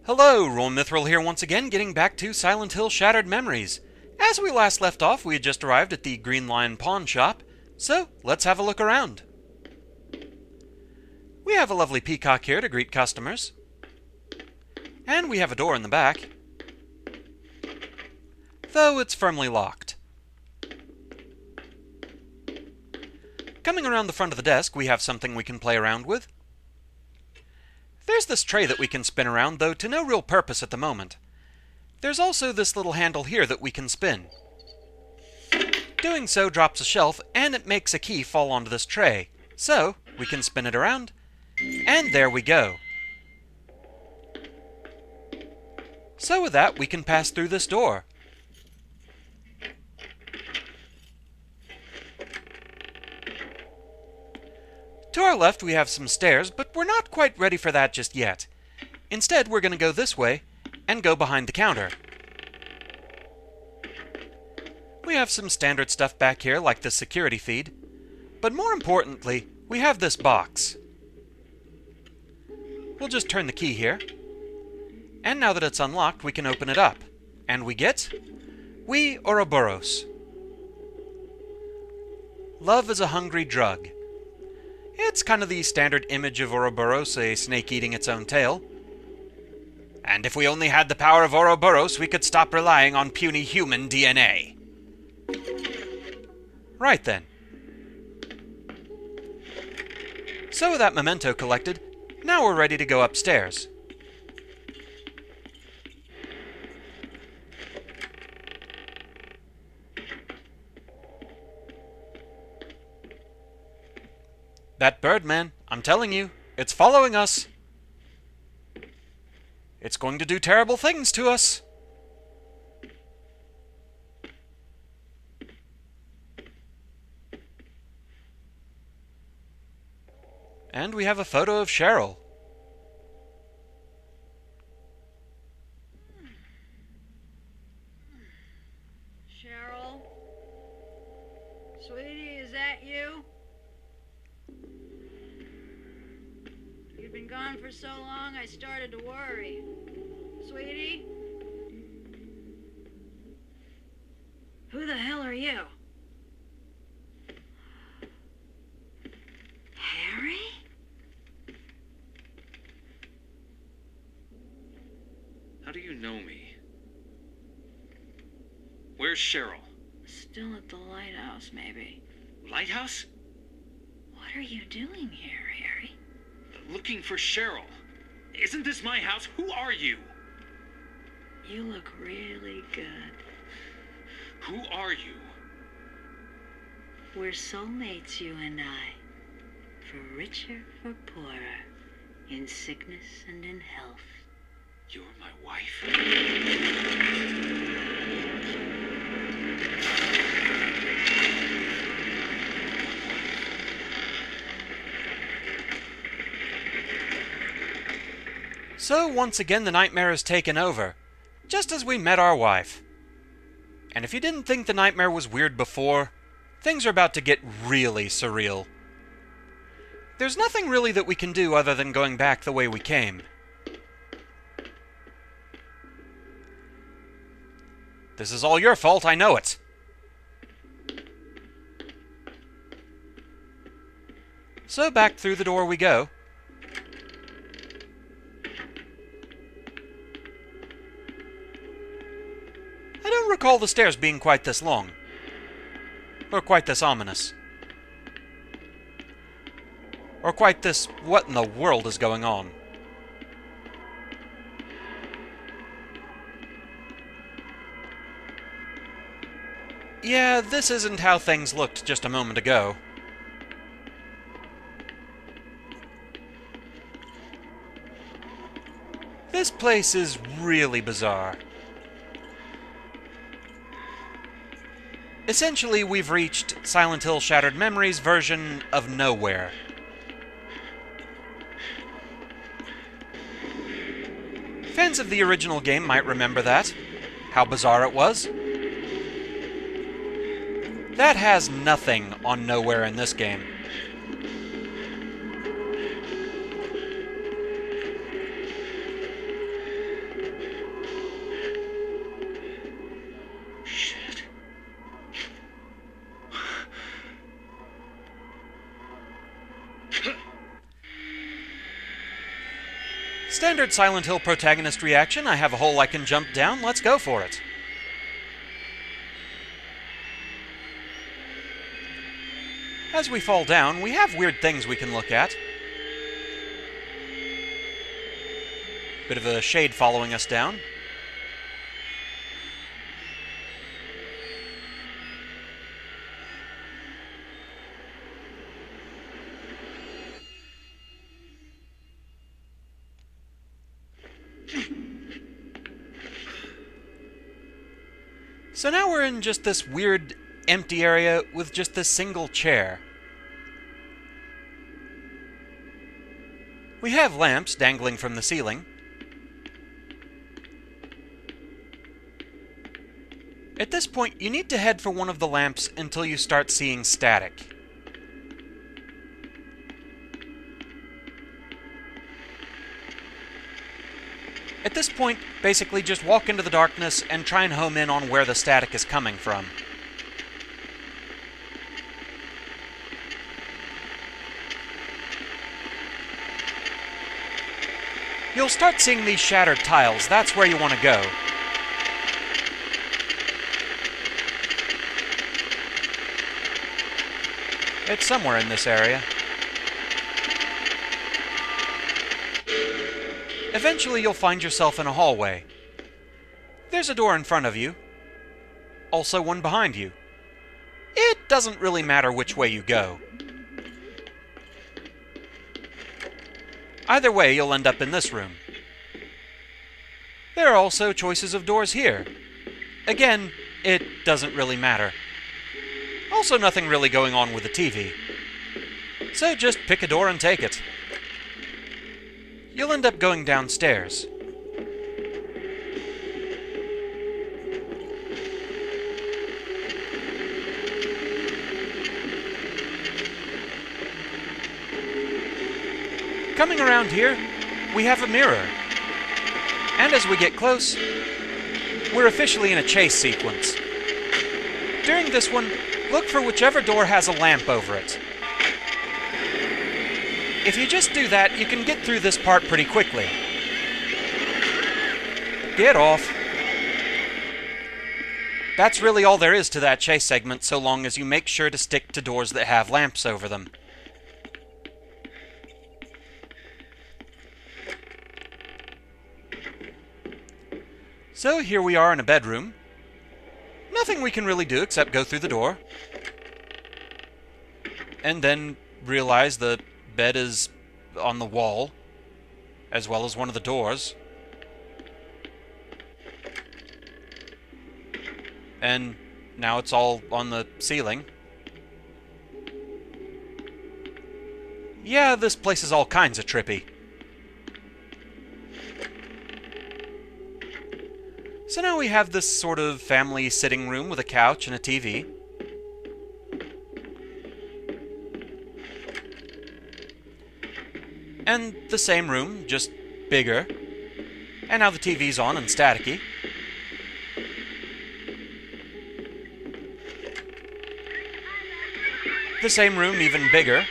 Hello, Roll Mithril here once again, getting back to Silent Hill Shattered Memories. As we last left off, we had just arrived at the Green Lion Pawn Shop, so let's have a look around. We have a lovely peacock here to greet customers. And we have a door in the back, though it's firmly locked. Coming around the front of the desk, we have something we can play around with. There's this tray that we can spin around, though to no real purpose at the moment. There's also this little handle here that we can spin. Doing so drops a shelf, and it makes a key fall onto this tray. So, we can spin it around, and there we go. So with that, we can pass through this door. To our left, we have some stairs, but we're not quite ready for that just yet. Instead, we're going to go this way and go behind the counter. We have some standard stuff back here, like the security feed. But more importantly, we have this box. We'll just turn the key here. And now that it's unlocked, we can open it up. And we get Ouroboros. Love is a hungry drug. It's kind of the standard image of Ouroboros, a snake eating its own tail. And if we only had the power of Ouroboros, we could stop relying on puny human DNA. Right then. So with that memento collected, now we're ready to go upstairs. That bird, man, I'm telling you, it's following us. It's going to do terrible things to us. And we have a photo of Cheryl. Cheryl? Sweetie, is that you? You've been gone for so long, I started to worry. Sweetie? Who the hell are you? Harry? How do you know me? Where's Cheryl? Still at the lighthouse, maybe. Lighthouse? What are you doing here, Harry? Looking for Cheryl. Isn't this my house? Who are you? You look really good. Who are you? We're soulmates, you and I. For richer, for poorer. In sickness and in health. You're my wife? So once again the nightmare has taken over, just as we met our wife. And if you didn't think the nightmare was weird before, things are about to get really surreal. There's nothing really that we can do other than going back the way we came. This is all your fault, I know it. So back through the door we go. I don't recall the stairs being quite this long. Or quite this ominous. Or quite this, what in the world is going on? Yeah, this isn't how things looked just a moment ago. This place is really bizarre. Essentially, we've reached Silent Hill Shattered Memories' version of nowhere. Fans of the original game might remember that. How bizarre it was. That has nothing on nowhere in this game. Standard Silent Hill protagonist reaction. I have a hole I can jump down. Let's go for it. As we fall down, we have weird things we can look at. Bit of a shade following us down. So now we're in just this weird, empty area with just this single chair. We have lamps dangling from the ceiling. At this point, you need to head for one of the lamps until you start seeing static. At this point, basically just walk into the darkness and try and home in on where the static is coming from. You'll start seeing these shattered tiles. That's where you want to go. It's somewhere in this area. Eventually, you'll find yourself in a hallway. There's a door in front of you. Also one behind you. It doesn't really matter which way you go. Either way, you'll end up in this room. There are also choices of doors here. Again, it doesn't really matter. Also, nothing really going on with the TV. So just pick a door and take it. You'll end up going downstairs. Coming around here, we have a mirror. And as we get close, we're officially in a chase sequence. During this one, look for whichever door has a lamp over it. If you just do that, you can get through this part pretty quickly. Get off. That's really all there is to that chase segment, so long as you make sure to stick to doors that have lamps over them. So here we are in a bedroom. Nothing we can really do except go through the door. And then realize the bed is on the wall, as well as one of the doors. And now it's all on the ceiling. Yeah, this place is all kinds of trippy. So now we have this sort of family sitting room with a couch and a TV. And the same room, just bigger. And now the TV's on and staticky. The same room, even bigger.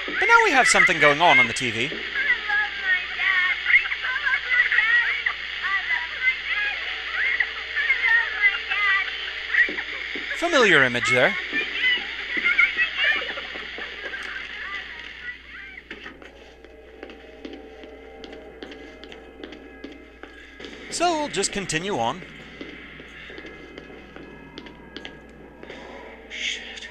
But now we have something going on the TV. Familiar image there. So we'll just continue on. Shit.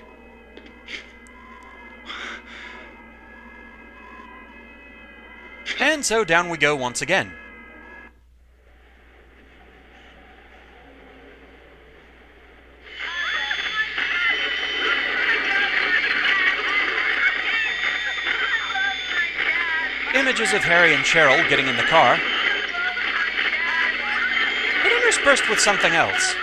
And so down we go once again. Images of Harry and Cheryl getting in the car, but interspersed with something else.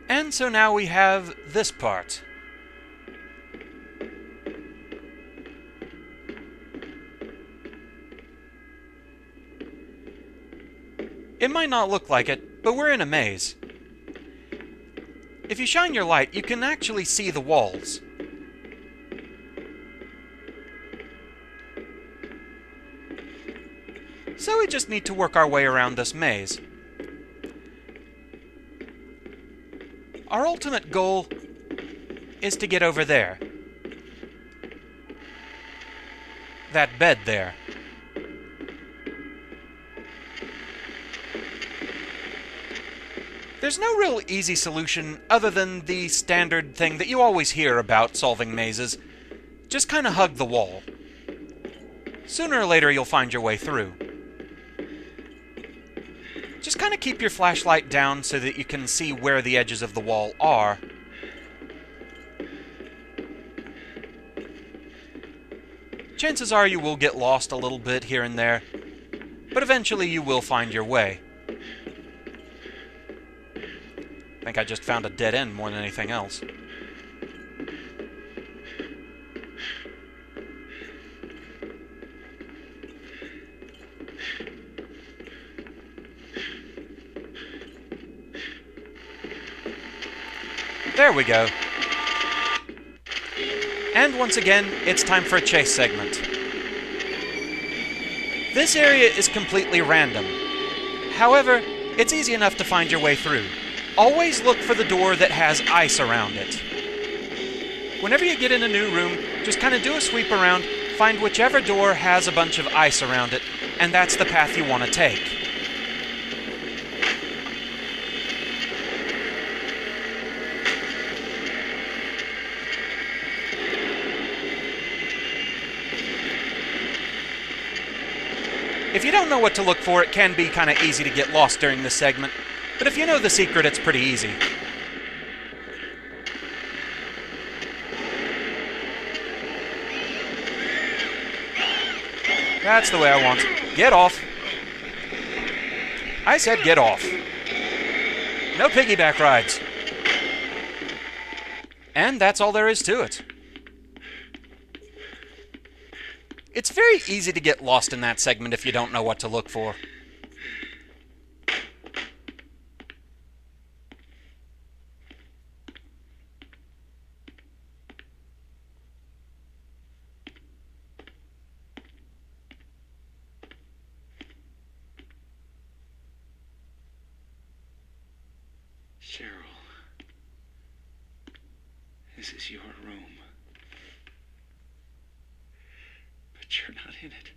And so now we have this part. It might not look like it, but we're in a maze. If you shine your light, you can actually see the walls. So we just need to work our way around this maze. Our ultimate goal is to get over there. That bed there. There's no real easy solution other than the standard thing that you always hear about solving mazes. Just kind of hug the wall. Sooner or later you'll find your way through. Just kind of keep your flashlight down so that you can see where the edges of the wall are. Chances are you will get lost a little bit here and there, but eventually you will find your way. I think I just found a dead end more than anything else. There we go. And once again, it's time for a chase segment. This area is completely random. However, it's easy enough to find your way through. Always look for the door that has ice around it. Whenever you get in a new room, just kind of do a sweep around, find whichever door has a bunch of ice around it, and that's the path you want to take. If you don't know what to look for, it can be kind of easy to get lost during this segment. But if you know the secret, it's pretty easy. That's the way I want. Get off. I said get off. No piggyback rides. And that's all there is to it. It's very easy to get lost in that segment if you don't know what to look for. Cheryl, this is your room. But you're not in it.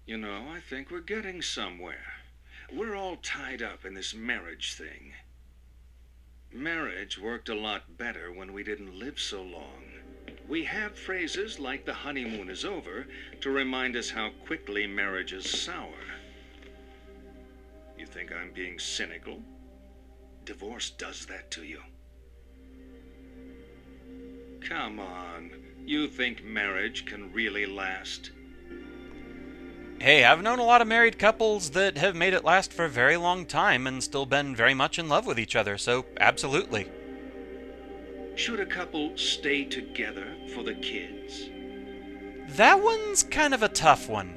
You know, I think we're getting somewhere. We're all tied up in this marriage thing. Marriage worked a lot better when we didn't live so long. We have phrases like the honeymoon is over to remind us how quickly marriages sour. You think I'm being cynical? Divorce does that to you. Come on, you think marriage can really last? Hey, I've known a lot of married couples that have made it last for a very long time and still been very much in love with each other, so absolutely. Should a couple stay together for the kids? That one's kind of a tough one.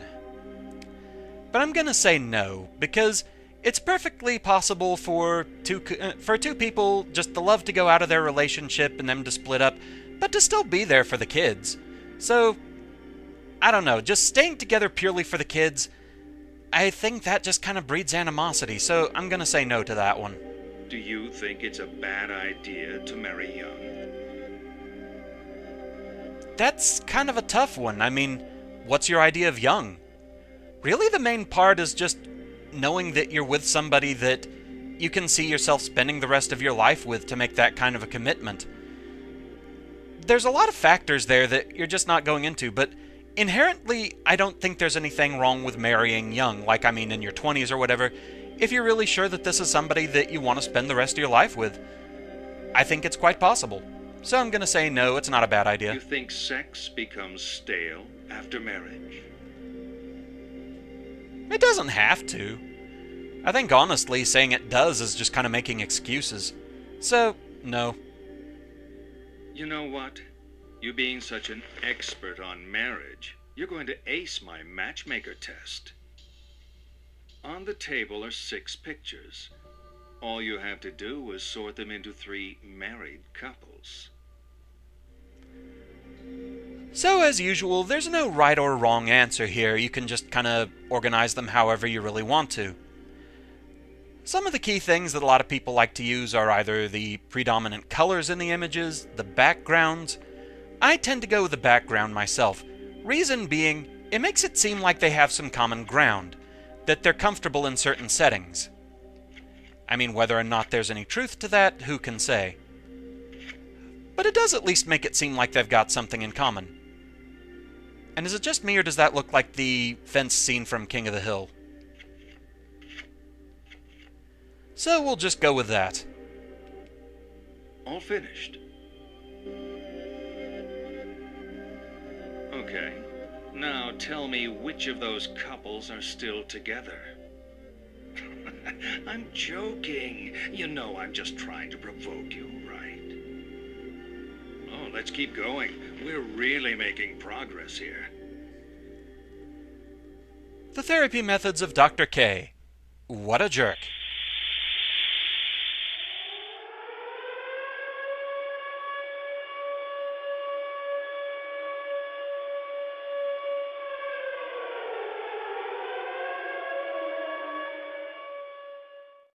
But I'm gonna say no, because it's perfectly possible for two people just to love to go out of their relationship and them to split up, but to still be there for the kids. So, I don't know, just staying together purely for the kids, I think that just kind of breeds animosity, so I'm gonna say no to that one. Do you think it's a bad idea to marry young? That's kind of a tough one. I mean, what's your idea of young? Really, the main part is just knowing that you're with somebody that you can see yourself spending the rest of your life with to make that kind of a commitment. There's a lot of factors there that you're just not going into, but inherently, I don't think there's anything wrong with marrying young, like, I mean, in your 20s or whatever, if you're really sure that this is somebody that you want to spend the rest of your life with. I think it's quite possible. So I'm going to say no, it's not a bad idea. You think sex becomes stale after marriage? It doesn't have to. I think honestly, saying it does is just kind of making excuses. So, no. You know what? You being such an expert on marriage, you're going to ace my matchmaker test. On the table are 6 pictures. All you have to do is sort them into 3 married couples. So, as usual, there's no right or wrong answer here. You can just kind of organize them however you really want to. Some of the key things that a lot of people like to use are either the predominant colors in the images, the backgrounds. I tend to go with the background myself. Reason being, it makes it seem like they have some common ground, that they're comfortable in certain settings. I mean, whether or not there's any truth to that, who can say? But it does at least make it seem like they've got something in common. And is it just me, or does that look like the fence scene from King of the Hill? So we'll just go with that. All finished. Okay. Now tell me which of those couples are still together. I'm joking. You know I'm just trying to provoke you, right? Oh, let's keep going. We're really making progress here. The therapy methods of Dr. K. What a jerk.